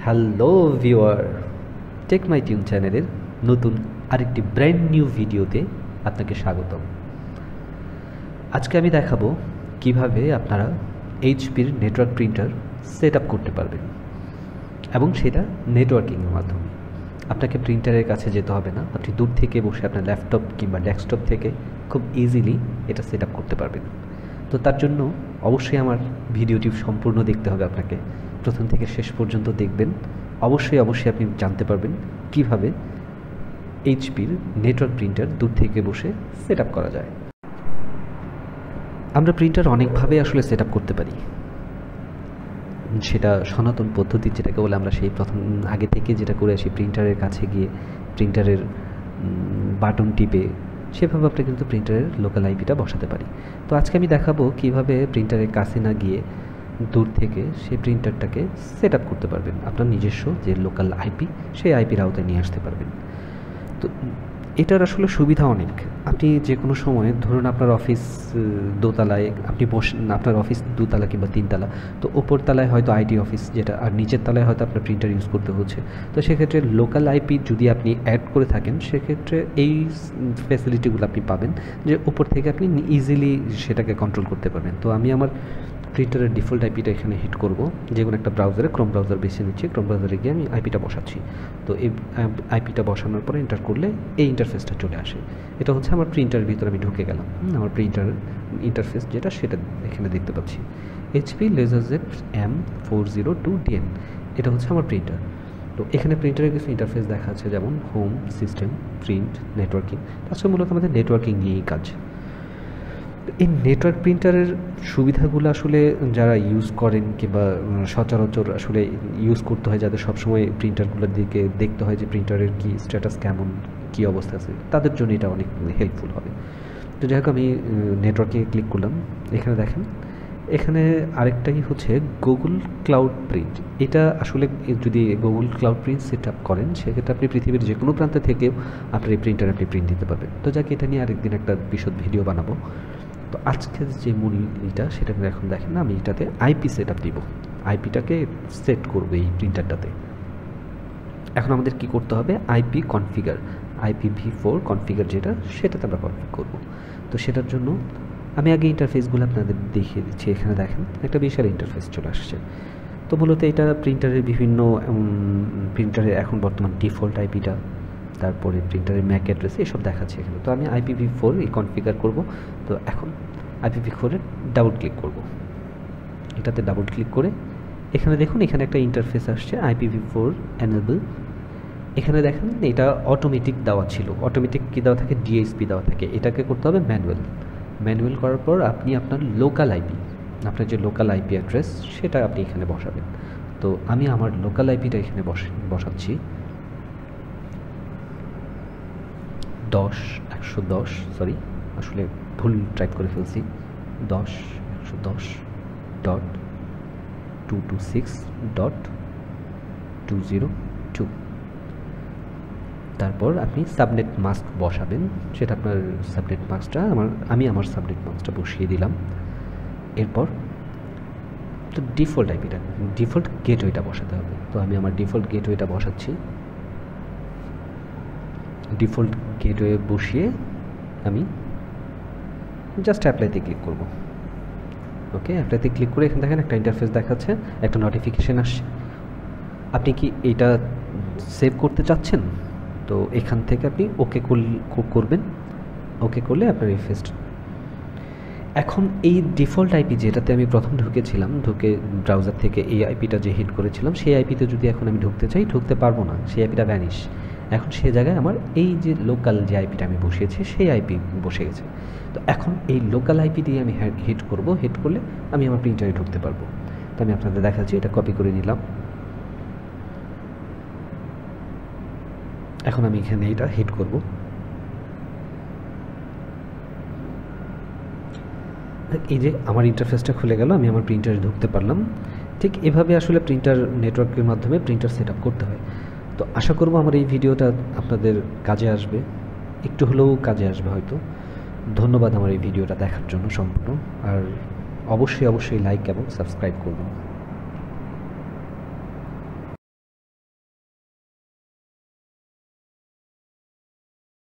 Hello viewer, টেকমাই tune চ্যানেলের নতুন আরেকটি ব্র্যান্ড নিউ ভিডিওতে আপনাকে স্বাগতম। আজকে আমি দেখাবো কিভাবে আপনারা এইচপির নেটওয়ার্ক প্রিন্টার সেট আপ করতে পারবেন এবং সেটা নেটওয়ার্কিংয়ের মাধ্যমে। আপনাকে প্রিন্টারের কাছে যেতে হবে না, আপনি দূর থেকে বসে আপনার ল্যাপটপ কিংবা ডেস্কটপ থেকে খুব ইজিলি এটা সেট আপ করতে পারবেন। তো তার জন্য অবশ্যই আমার ভিডিওটি সম্পূর্ণ দেখতে হবে, আপনাকে প্রথম থেকে শেষ পর্যন্ত দেখবেন। অবশ্যই আপনি জানতে পারবেন কিভাবে এইচপির নেটওয়ার্ক প্রিন্টার দূর থেকে বসে সেট আপ করা যায়। আমরা প্রিন্টার অনেকভাবে আসলে সেট আপ করতে পারি, সেটা সনাতন পদ্ধতি যেটাকে বলে আমরা সেই প্রথম আগে থেকে যেটা করে আসি, প্রিন্টারের কাছে গিয়ে প্রিন্টারের বাটন টিপে সেভাবে আপনি কিন্তু প্রিন্টারের লোকাল আইপিটা বসাতে পারি। তো আজকে আমি দেখাবো কিভাবে প্রিন্টারের কাছে না গিয়ে দূর থেকে সেই প্রিন্টারটাকে সেট আপ করতে পারবেন। আপনার নিজস্ব যে লোকাল আইপি, সেই আইপির আওতায় নিয়ে আসতে পারবেন। তো এটার আসলে সুবিধা অনেক। আপনি যে কোনো সময় ধরুন আপনার অফিস দোতলায় আপনি বসেন, আপনার অফিস দুতলা কিংবা তিনতলা, তো ওপর তলায় হয়তো আইটি অফিস যেটা, আর নিচের তলায় হয়তো আপনার প্রিন্টার ইউজ করতে হচ্ছে। তো সেক্ষেত্রে লোকাল আইপি যদি আপনি অ্যাড করে থাকেন, সেক্ষেত্রে এই ফ্যাসিলিটিগুলো আপনি পাবেন যে উপর থেকে আপনি ইজিলি সেটাকে কন্ট্রোল করতে পারবেন। তো আমি আমার প্রিন্টারের ডিফল্ট আইপিটা এখানে হিট করব, যে কোনো একটা ব্রাউজারে, ক্রোম ব্রাউজার বেছে নিচ্ছি। ক্রোম ব্রাউজারে গিয়ে আমি আইপিটা বসাচ্ছি। তো এই আইপিটা বসানোর পরে এন্টার করলে এই ইন্টারফেসটা চলে আসে। এটা হচ্ছে আমার প্রিন্টারের ভিতরে আমি ঢুকে গেলাম। আমার প্রিন্টার ইন্টারফেস যেটা, সেটা এখানে দেখতে পাচ্ছি এইচপি LaserJet M402 এটা হচ্ছে আমার প্রিন্টার। তো এখানে প্রিন্টারের কিছু ইন্টারফেস দেখা আছে, যেমন হোম, সিস্টেম, প্রিন্ট, নেটওয়ার্কিং। আজকে মূলত আমাদের নেটওয়ার্কিং নিয়েই কাজ। এই নেটওয়ার্ক প্রিন্টারের সুবিধাগুলো আসলে যারা ইউজ করেন কিংবা সচরাচর আসলে ইউজ করতে হয়, যাদের সবসময় প্রিন্টারগুলোর দিকে দেখতে হয় যে প্রিন্টারের কি স্ট্যাটাস কেমন, কি অবস্থা আছে, তাদের জন্য এটা অনেক হেল্পফুল হবে। তো যাই হোক, আমি নেটওয়ার্কে ক্লিক করলাম। এখানে দেখেন, এখানে আরেকটাই হচ্ছে গুগল ক্লাউড প্রিন্ট। এটা আসলে যদি Google cloud print set up করেন, সেক্ষেত্রে আপনি পৃথিবীর যে কোনো প্রান্তে থেকেও আপনার এই প্রিন্টার আপনি প্রিন্ট দিতে পারবেন। তো যাকে এটা নিয়ে আরেকদিন একটা বিশদ ভিডিও বানাবো। তো আজকের যে মূল এটা, সেটা এখন দেখেন, আমি এটাতে আইপি সেট আপ দিব, আইপিটাকে সেট করবো এই প্রিন্টারটাতে। এখন আমাদের কি করতে হবে, আইপি কনফিগার, IPv4 কনফিগার যেটা, সেটাতে আমরা কনফিগ করবো। তো সেটার জন্য আমি আগে ইন্টারফেসগুলো আপনাদের দেখিয়ে দিচ্ছি। এখানে দেখেন একটা বিশাল ইন্টারফেস চলে আসছে। তো মূলত এটা প্রিন্টারের বিভিন্ন প্রিন্টারের এখন বর্তমান ডিফল্ট আইপিটা, তারপরে প্রিন্টারের ম্যাক অ্যাড্রেস, এসব দেখাচ্ছে এখানে। তো আমি IPv4 কনফিগার করব। তো এখন IPv4 ডাবল ক্লিক করব। এটাতে ডাবল ক্লিক করে এখানে দেখুন, এখানে একটা ইন্টারফেস আসছে IPv4 এনেবল। এখানে দেখেন এটা অটোমেটিক দেওয়া ছিল, অটোমেটিক কী দেওয়া থাকে, ডিএসপি দেওয়া থাকে। এটাকে করতে হবে ম্যানুয়াল করার পর আপনি আপনার লোকাল আইপি, আপনার যে লোকাল আইপি অ্যাড্রেস, সেটা আপনি এখানে বসাবেন। তো আমি আমার লোকাল আইপিটা এখানে বসাচ্ছি 10110, সরি আসলে ভুল টাইপ করে ফেলছি, 101.226.202। তারপর আপনি সাবনেট মাস্ক বসাবেন, সেটা আপনার সাবনেট মাস্কটা আমি আমার সাবনেট মাস্কটা বসিয়ে দিলাম। এরপর তো ডিফল্ট আইপিটা, ডিফল্ট গেটওয়েটা বসাতে হবে। তো আমি আমার ডিফল্ট গেটওয়েটা বসাচ্ছি। ডিফল্ট গেটওয়ে বসিয়ে আমি জাস্ট অ্যাপ্লাইতে ক্লিক করব। ওকে, অ্যাপ্লাইতে ক্লিক করে এখানে দেখেন একটা ইন্টারফেস দেখাচ্ছে, একটা নোটিফিকেশান আসছে। আপনি কি এটা সেভ করতে চাচ্ছেন? তো এখান থেকে আপনি ওকে করবেন। ওকে করলে আপনার এই ফেস্ট। এখন এই ডিফল্ট আইপি যেটাতে আমি প্রথম ঢুকেছিলাম, ঢুকে ব্রাউজার থেকে এই আইপিটা যে হিট করেছিলাম, সেই আইপিতে যদি এখন আমি ঢুকতে চাই, ঢুকতে পারবো না, সেই আইপিটা ভ্যানিশ। এখন সে জায়গায় আমার এই যে লোকাল যে আইপিটা আমি বসিয়েছি, সেই আইপি বসে গেছে। তো এখন এই লোকাল আইপি দিয়ে আমি হিট করব, হিট করলে আমি আমার প্রিন্টারে ঢুকতে পারবো। তো আমি আপনাদের দেখাচ্ছি, এটা কপি করে নিলাম। এখন আমি এখানে এটা হিট করব। এই যে আমার ইন্টারফেসটা খুলে গেল, আমি আমার প্রিন্টারে ঢুকতে পারলাম। ঠিক এভাবে আসলে প্রিন্টার নেটওয়ার্কের মাধ্যমে প্রিন্টার সেট আপ করতে হয়। তো আশা করব আমার এই ভিডিওটা আপনাদের কাজে আসবে, একটু হলেও কাজে আসবে হয়তো। ধন্যবাদ আমার এই ভিডিওটা দেখার জন্য সম্পূর্ণ। আর অবশ্যই লাইক এবং সাবস্ক্রাইব করবেন।